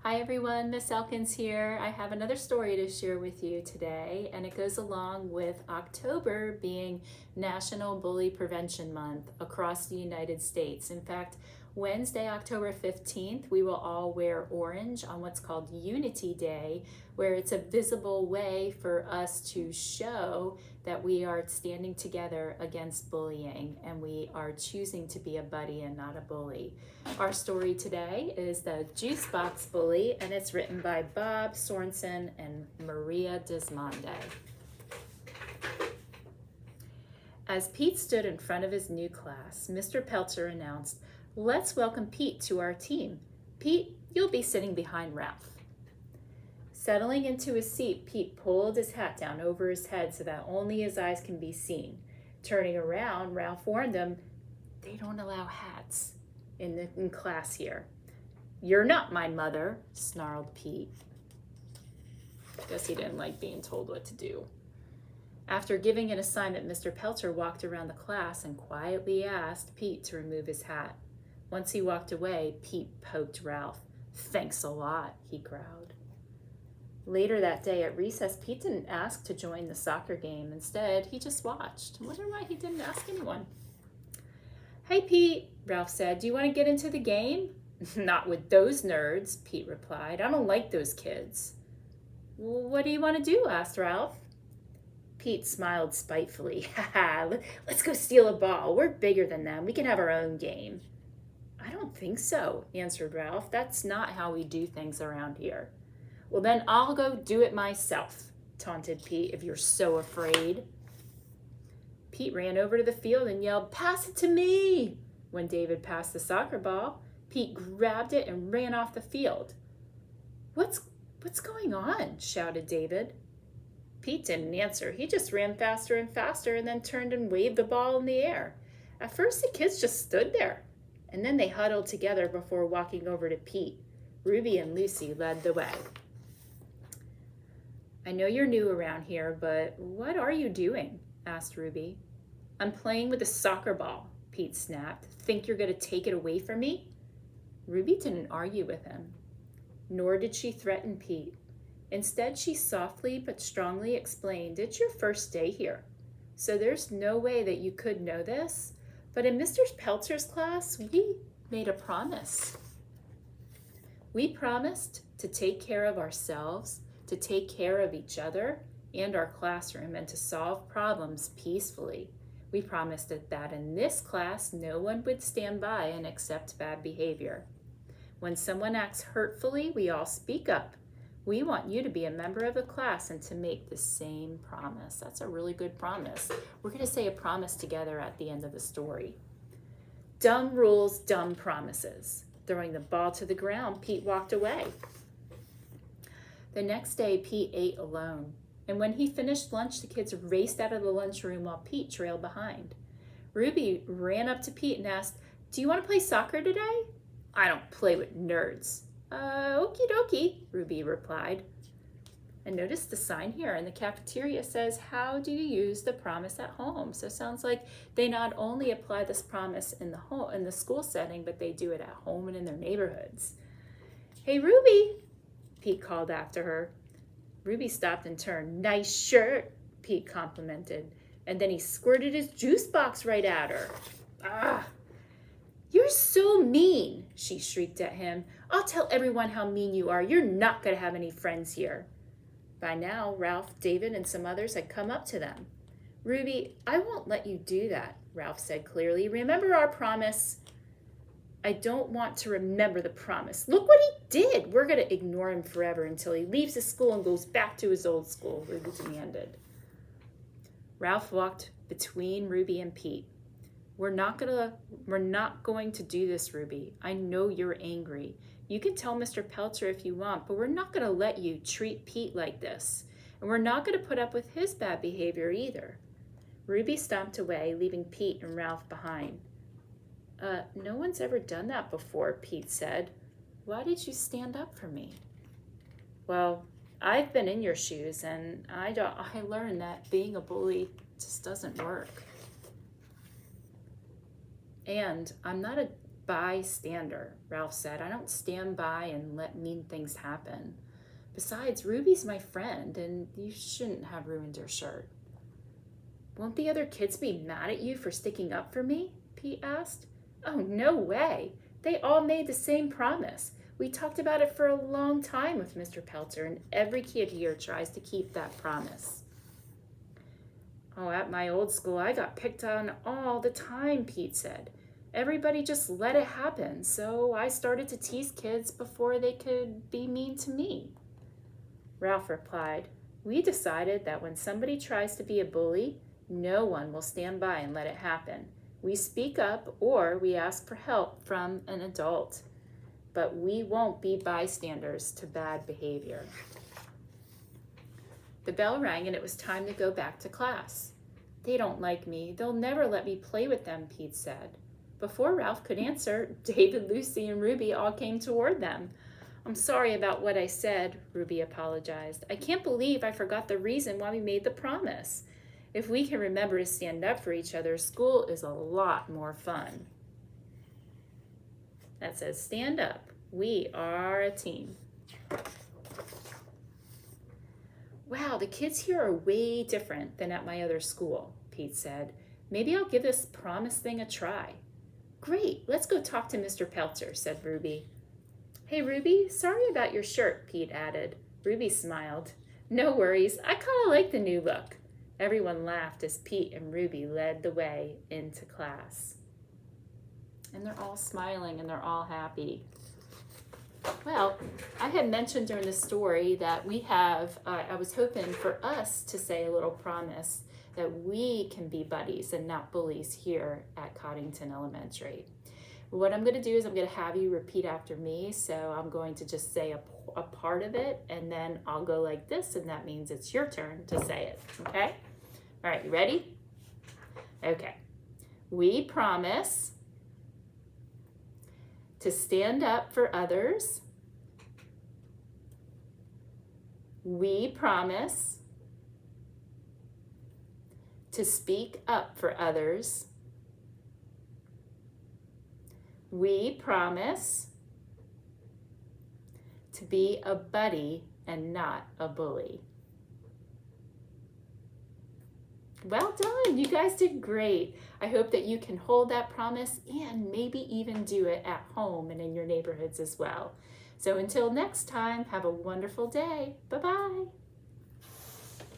Hi everyone, Miss Elkins here. I have another story to share with you today, and it goes along with October being National Bully Prevention Month across the United States. In fact, Wednesday, October 15th, we will all wear orange on what's called Unity Day, where it's a visible way for us to show that we are standing together against bullying and we are choosing to be a buddy and not a bully. Our story today is The Juice Box Bully, and it's written by Bob Sornson and Maria Dismondy. As Pete stood in front of his new class, Mr. Pelcher announced, "Let's welcome Pete to our team. Pete, you'll be sitting behind Ralph." Settling into his seat, Pete pulled his hat down over his head so that only his eyes can be seen. Turning around, Ralph warned him, "They don't allow hats in class here." "You're not my mother," snarled Pete. Guess he didn't like being told what to do. After giving an assignment, Mr. Pelcher walked around the class and quietly asked Pete to remove his hat. Once he walked away, Pete poked Ralph. "Thanks a lot," he growled. Later that day at recess, Pete didn't ask to join the soccer game. Instead, he just watched. I wonder why he didn't ask anyone. "Hey, Pete," Ralph said, "do you want to get into the game?" "Not with those nerds," Pete replied. "I don't like those kids." "Well, what do you want to do?" asked Ralph. Pete smiled spitefully. "Ha ha, let's go steal a ball. We're bigger than them. We can have our own game." "I don't think so," answered Ralph. "That's not how we do things around here." "Well, then I'll go do it myself," taunted Pete, "if you're so afraid." Pete ran over to the field and yelled, "Pass it to me!" When David passed the soccer ball, Pete grabbed it and ran off the field. What's going on?" shouted David. Pete didn't answer. He just ran faster and faster and then turned and waved the ball in the air. At first, the kids just stood there, and then they huddled together before walking over to Pete. Ruby and Lucy led the way. "I know you're new around here, but what are you doing?" asked Ruby. "I'm playing with a soccer ball," Pete snapped. "Think you're going to take it away from me?" Ruby didn't argue with him, nor did she threaten Pete. Instead, she softly but strongly explained, "It's your first day here, so there's no way that you could know this, but in Mr. Pelcher's class, we made a promise. We promised to take care of ourselves, to take care of each other and our classroom, and to solve problems peacefully. We promised that in this class, no one would stand by and accept bad behavior. When someone acts hurtfully, we all speak up. We want you to be a member of the class and to make the same promise." That's a really good promise. We're going to say a promise together at the end of the story. Dumb rules, dumb promises. Throwing the ball to the ground, Pete walked away. The next day, Pete ate alone, and when he finished lunch, the kids raced out of the lunchroom while Pete trailed behind. Ruby ran up to Pete and asked, "Do you want to play soccer today?" "I don't play with nerds." Okie dokie," Ruby replied. I noticed the sign here in the cafeteria says, "How do you use the promise at home?" So it sounds like they not only apply this promise in the school setting, but they do it at home and in their neighborhoods. "Hey, Ruby," Pete called after her. Ruby stopped and turned. "Nice shirt," Pete complimented, and then he squirted his juice box right at her. "Ah, you're so mean," she shrieked at him. "I'll tell everyone how mean you are. You're not going to have any friends here." By now, Ralph, David, and some others had come up to them. "Ruby, I won't let you do that," Ralph said clearly. "Remember our promise?" "I don't want to remember the promise. Look what he did. We're going to ignore him forever until he leaves his school and goes back to his old school," Ruby demanded. Ralph walked between Ruby and Pete. We're not going to do this, Ruby. I know you're angry. You can tell Mr. Pelcher if you want, but we're not going to let you treat Pete like this. And we're not going to put up with his bad behavior either." Ruby stomped away, leaving Pete and Ralph behind. No one's ever done that before," Pete said. "Why did you stand up for me?" "Well, I've been in your shoes, and I learned that being a bully just doesn't work. And I'm not bystander, Ralph said. I don't stand by and let mean things happen. Besides, Ruby's my friend, and you shouldn't have ruined her shirt. Won't the other kids be mad at you for sticking up for me? Pete asked. Oh, no way. They all made the same promise. We talked about it for a long time with Mr. Pelter, and every kid here tries to keep that promise. Oh, at my old school, I got picked on all the time, Pete said. Everybody just let it happen, so I started to tease kids before they could be mean to me. Ralph replied, we decided that when somebody tries to be a bully, no one will stand by and let it happen. We speak up or we ask for help from an adult, but we won't be bystanders to bad behavior. The bell rang and it was time to go back to class. They don't like me. They'll never let me play with them, Pete said. Before Ralph could answer, David, Lucy, and Ruby all came toward them. I'm sorry about what I said, Ruby apologized. I can't believe I forgot the reason why we made the promise. If we can remember to stand up for each other, school is a lot more fun. That says, stand up. We are a team. Wow, the kids here are way different than at my other school, Pete said. Maybe I'll give this promise thing a try. Great, let's go talk to Mr. Pelter, said Ruby. Hey, Ruby, sorry about your shirt, Pete added. Ruby smiled. No worries, I kind of like the new look. Everyone laughed as Pete and Ruby led the way into class. And they're all smiling and they're all happy. Well, I had mentioned during the story that we have, I was hoping for us to say a little promise that we can be buddies and not bullies here at Coddington Elementary. What I'm going to do is I'm going to have you repeat after me. So I'm going to just say a part of it, and then I'll go like this, and that means it's your turn to say it, okay? All right, you ready? Okay. We promise to stand up for others. We promise to speak up for others. We promise to be a buddy and not a bully. Well done, you guys did great. I hope that you can hold that promise and maybe even do it at home and in your neighborhoods as well. So until next time, have a wonderful day. Bye-bye.